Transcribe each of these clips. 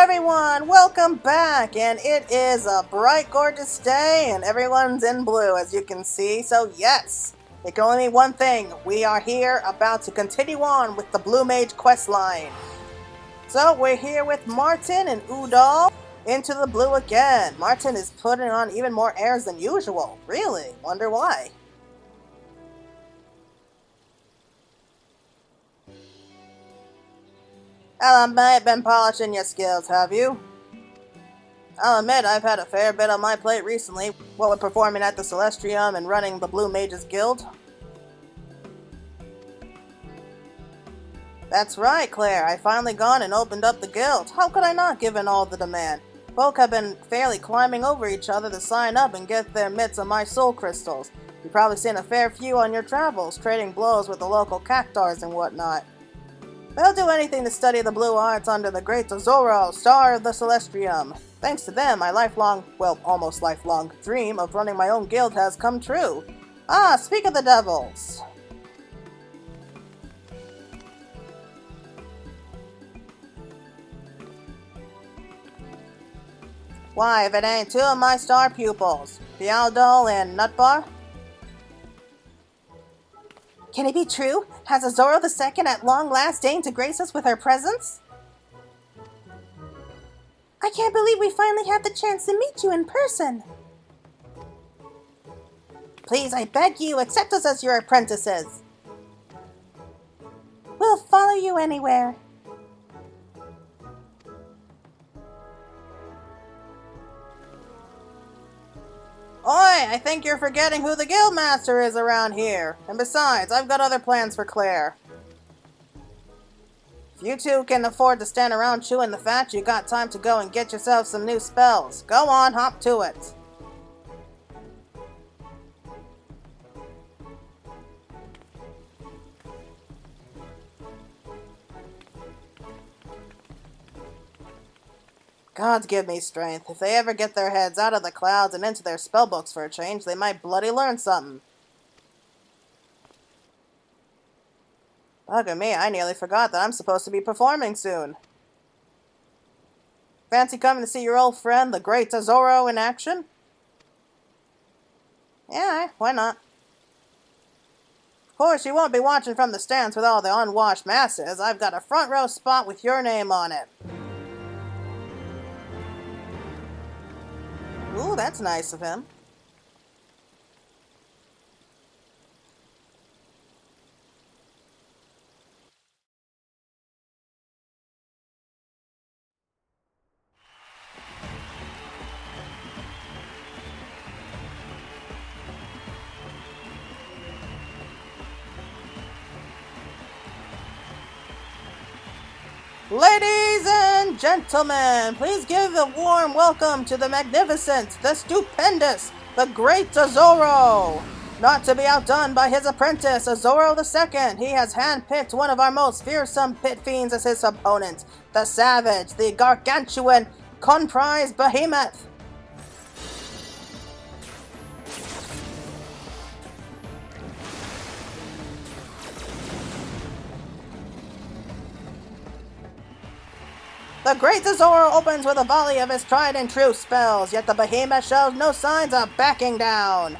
everyone, welcome back, and it is a bright, gorgeous day, and everyone's in blue, as you can see. So yes, it can only mean one thing. We are here about to continue on with the Blue Mage quest line. So we're here with Marytn and Udall into the blue again. Marytn is putting on even more airs than usual. Really? Wonder why. Well, I may have been polishing your skills, have you? I'll admit I've had a fair bit on my plate recently, what with performing at the Celestium and running the Blue Mage Guild. That's right, Claire. I finally gone and opened up the guild. How could I not, given all the demand? Folk have been fairly climbing over each other to sign up and get their mitts on my soul crystals. You've probably seen a fair few on your travels, trading blows with the local cactars and whatnot. They'll do anything to study the blue arts under the great Zoro, star of the Celestium. Thanks to them, my lifelong, well, almost lifelong, dream of running my own guild has come true. Ah, speak of the devils. Why, if it ain't two of my star pupils, Fialdol and Nutbar? Can it be true? Has Zoro II at long last deigned to grace us with her presence? I can't believe we finally had the chance to meet you in person. Please, I beg you, accept us as your apprentices. We'll follow you anywhere. Oi, I think you're forgetting who the guildmaster is around here. And besides, I've got other plans for Claire. If you two can afford to stand around chewing the fat, you got time to go and get yourself some new spells. Go on, hop to it. Gods give me strength. If they ever get their heads out of the clouds and into their spellbooks for a change, they might bloody learn something. Bugger me, I nearly forgot that I'm supposed to be performing soon. Fancy coming to see your old friend, the great Zoro, in action? Yeah, why not? Of course, you won't be watching from the stands with all the unwashed masses. I've got a front row spot with your name on it. Ooh, that's nice of him. Ladies and gentlemen, please give a warm welcome to the magnificent, the stupendous, the great Zoro! Not to be outdone by his apprentice, Zoro II, he has handpicked one of our most fearsome pit fiends as his opponent, the savage, the gargantuan, comprised behemoth. The great Zoro opens with a volley of his tried and true spells, yet the behemoth shows no signs of backing down.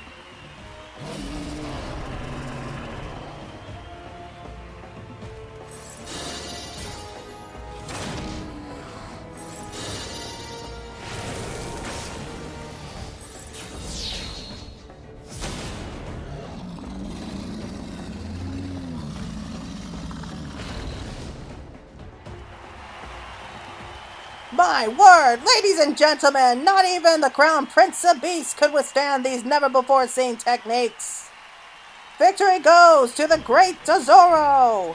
My word, ladies and gentlemen, not even the Crown Prince of Beasts could withstand these never-before-seen techniques. Victory goes to the great Zoro!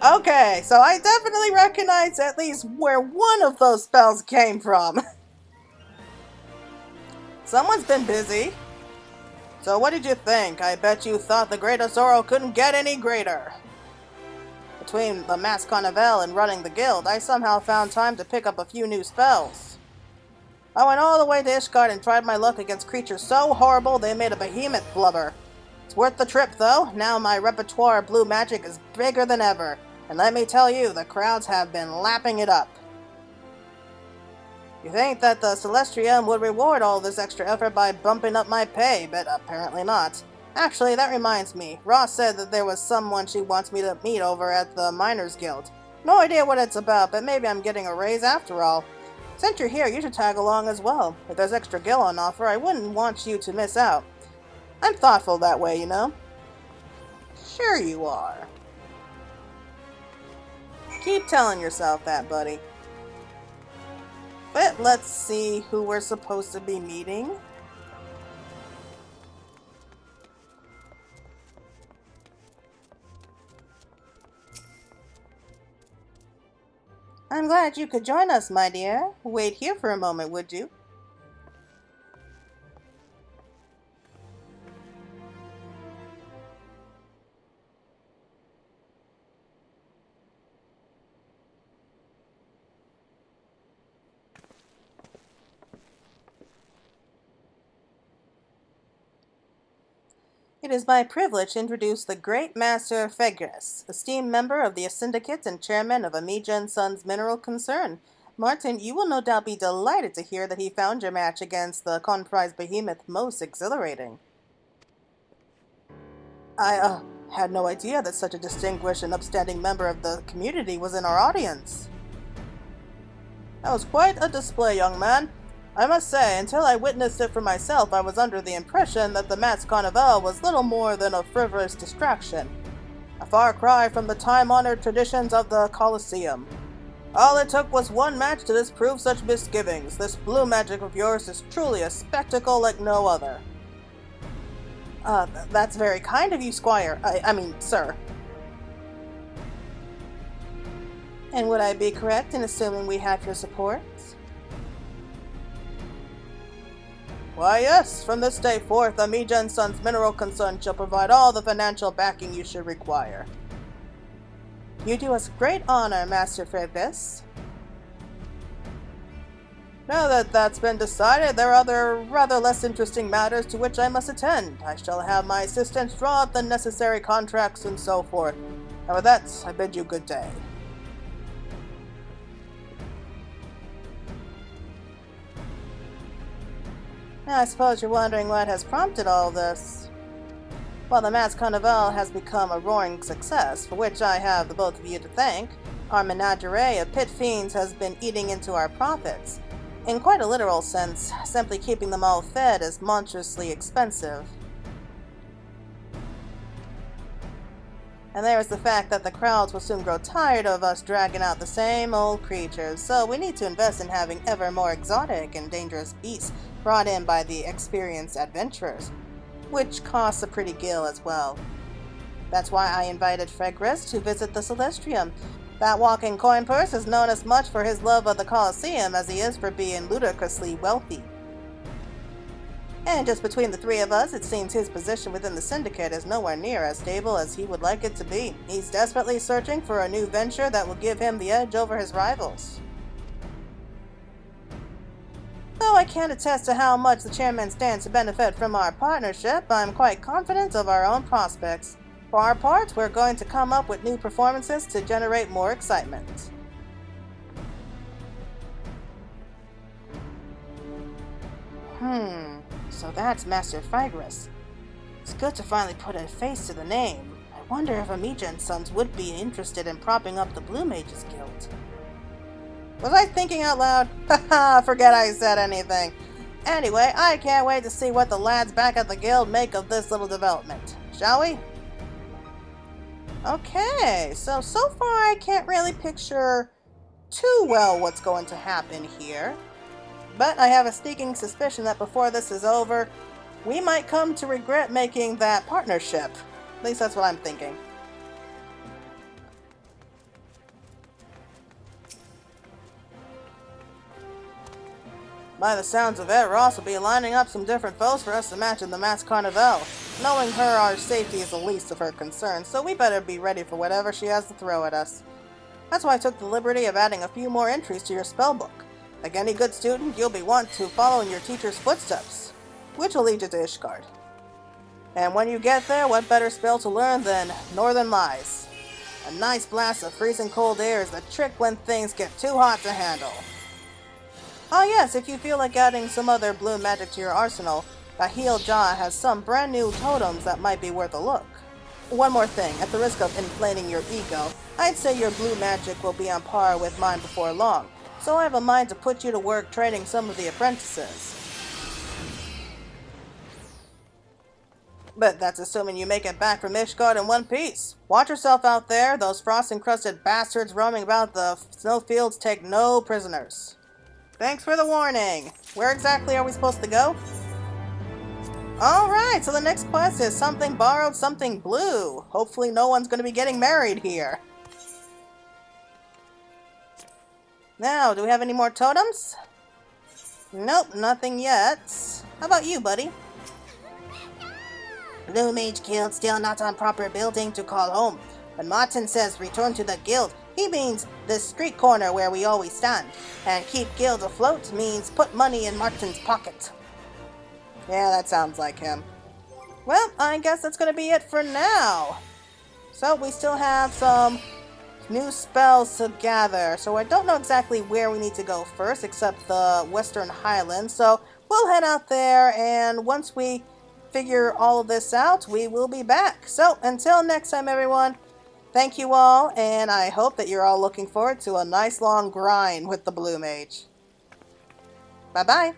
Okay, so I definitely recognize at least where one of those spells came from. Someone's been busy. So what did you think? I bet you thought the great Zoro couldn't get any greater. Between the Masked Carnivale and running the guild, I somehow found time to pick up a few new spells. I went all the way to Ishgard and tried my luck against creatures so horrible they made a behemoth blubber. It's worth the trip, though. Now my repertoire of blue magic is bigger than ever, and let me tell you, the crowds have been lapping it up. You think that the Celestium would reward all this extra effort by bumping up my pay, but apparently not. Actually, that reminds me. Ross said that there was someone she wants me to meet over at the Miners Guild. No idea what it's about, but maybe I'm getting a raise after all. Since you're here, you should tag along as well. If there's extra gil on offer, I wouldn't want you to miss out. I'm thoughtful that way, you know. Sure you are. Keep telling yourself that, buddy. But let's see who we're supposed to be meeting. I'm glad you could join us, my dear. Wait here for a moment, would you? It is my privilege to introduce the Great Master FFXIV, esteemed member of the Syndicate and chairman of Amiga & Sons Mineral Concern. Marytn, you will no doubt be delighted to hear that he found your match against the Conprise Behemoth most exhilarating. I had no idea that such a distinguished and upstanding member of the community was in our audience. That was quite a display, young man. I must say, until I witnessed it for myself, I was under the impression that the Masked Carnivale was little more than a frivolous distraction. A far cry from the time-honored traditions of the Colosseum. All it took was one match to disprove such misgivings. This blue magic of yours is truly a spectacle like no other. That's very kind of you, Squire. I mean, sir. And would I be correct in assuming we have your support? Why yes, from this day forth, Amiga & Sons Mineral Concern shall provide all the financial backing you should require. You do us great honor, Master FFXIV. Now that that's been decided, there are other rather less interesting matters to which I must attend. I shall have my assistants draw up the necessary contracts and so forth. And with that, I bid you good day. Now, I suppose you're wondering what has prompted all this. Well, the Masked Carnivale has become a roaring success, for which I have the both of you to thank. Our menagerie of pit fiends has been eating into our profits. In quite a literal sense, simply keeping them all fed is monstrously expensive. And there is the fact that the crowds will soon grow tired of us dragging out the same old creatures, so we need to invest in having ever more exotic and dangerous beasts brought in by the experienced adventurers, which costs a pretty gil as well. That's why I invited FFXIV to visit the Celestium. That walking coin purse is known as much for his love of the Colosseum as he is for being ludicrously wealthy. And just between the three of us, it seems his position within the Syndicate is nowhere near as stable as he would like it to be. He's desperately searching for a new venture that will give him the edge over his rivals. Though I can't attest to how much the chairman stands to benefit from our partnership, I'm quite confident of our own prospects. For our part, we're going to come up with new performances to generate more excitement. So that's Master FFXIV. It's good to finally put a face to the name. I wonder if Amiga & Sons would be interested in propping up the Blue Mages Guild. Was I thinking out loud? Haha, forget I said anything. Anyway, I can't wait to see what the lads back at the guild make of this little development. Shall we? Okay, so far I can't really picture too well what's going to happen here. But I have a sneaking suspicion that before this is over, we might come to regret making that partnership. At least that's what I'm thinking. By the sounds of it, Ross will be lining up some different foes for us to match in the Masked Carnivale. Knowing her, our safety is the least of her concerns, so we better be ready for whatever she has to throw at us. That's why I took the liberty of adding a few more entries to your spellbook. Like any good student, you'll be wanting to follow in your teacher's footsteps, which will lead you to Ishgard. And when you get there, what better spell to learn than Northern Lies? A nice blast of freezing cold air is the trick when things get too hot to handle. Oh yes, if you feel like adding some other blue magic to your arsenal, Bahil Jah has some brand new totems that might be worth a look. One more thing, at the risk of inflating your ego, I'd say your blue magic will be on par with mine before long, so I have a mind to put you to work training some of the apprentices. But that's assuming you make it back from Ishgard in one piece. Watch yourself out there, those frost-encrusted bastards roaming about the snowfields take no prisoners. Thanks for the warning. Where exactly are we supposed to go? Alright, so the next quest is something borrowed, something blue. Hopefully no one's going to be getting married here. Now, do we have any more totems? Nope, nothing yet. How about you, buddy? Blue Mage Guild still not on proper building to call home. When Marytn says return to the guild, he means this street corner where we always stand. And keep guild afloat means put money in Marytn's pocket. Yeah, that sounds like him. Well, I guess that's going to be it for now. So we still have some new spells to gather. So I don't know exactly where we need to go first, except the Western Highlands. So we'll head out there, and once we figure all of this out, we will be back. So until next time, everyone, thank you all, and I hope that you're all looking forward to a nice long grind with the Blue Mage. Bye-bye.